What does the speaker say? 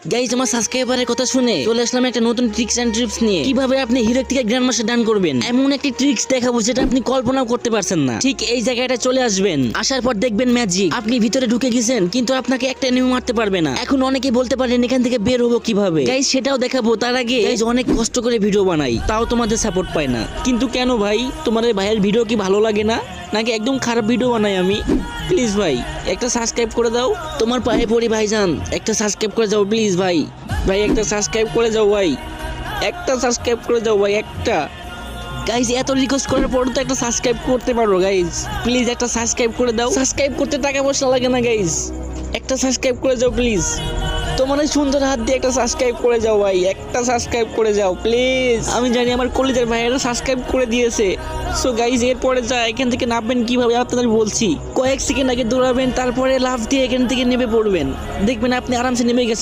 Guys আমার সাবস্ক্রাইবারের কথা শুনে চলে আসলাম একটা নতুন ট্রিক্স এন্ড টিপস নিয়ে। কিভাবে আপনি হিরো থেকে গ্র্যান্ড মাস্টার ডান করবেন, এমন একটি ট্রিক্স দেখাবো যেটা আপনি কল্পনাও করতে পারছেন না। ঠিক এই জায়গাটা চলে আসবেন, আসার পর দেখবেন ম্যাজিক। আপনি ভিতরে ঢুকে গেছেন কিন্তু আপনাকে একটা এনিমি মারতে পারবে না। এখন অনেকে বলতে পারেন এখান থেকে বের হবো কিভাবে। গাইজ সেটাও দেখাবো। তার আগে গাইজ অনেক কষ্ট করে ভিডিও বানাই, তাও তোমাদের সাপোর্ট পাই না। কিন্তু কেন ভাই, তোমাদের ভাইয়ের ভিডিও কি ভালো লাগে না, নাকি একদম খারাপ ভিডিও বানাই আমি? প্লিজ ভাই একটা সাবস্ক্রাইব করে দাও, তোমার পায়ে পড়ি ভাইজান, একটা সাবস্ক্রাইব করে যাও প্লিজ ভাই। ভাই একটা সাবস্ক্রাইব করে যাও ভাই, একটা সাবস্ক্রাইব করে যাও ভাই, একটা। গাইজ এত রিকোয়েস্ট করার পর তো একটা সাবস্ক্রাইব করতে পারো গাইজ, প্লিজ একটা সাবস্ক্রাইব করে দাও। সাবস্ক্রাইব করতে টাকা পয়সা লাগে না গাইজ, একটা সাবস্ক্রাইব করে যাও প্লিজ। তোমার এই সুন্দর হাত দিয়ে একটা সাবস্ক্রাইব করে যাও ভাই, একটা সাবস্ক্রাইব করে যাও প্লিজ। আমি জানি আমার কলেজের ভাইয়েরা সাবস্ক্রাইব করে দিয়েছে। সো গাইজ এরপরে যা এখান থেকে নামবেন কিভাবে আপনাদের বলছি। কয়েক সেকেন্ড আগে দৌড়াবেন, তারপরে লাফ দিয়ে এখান থেকে নেমে পড়বেন, দেখবেন আপনি আরামসে নেমে গেছেন।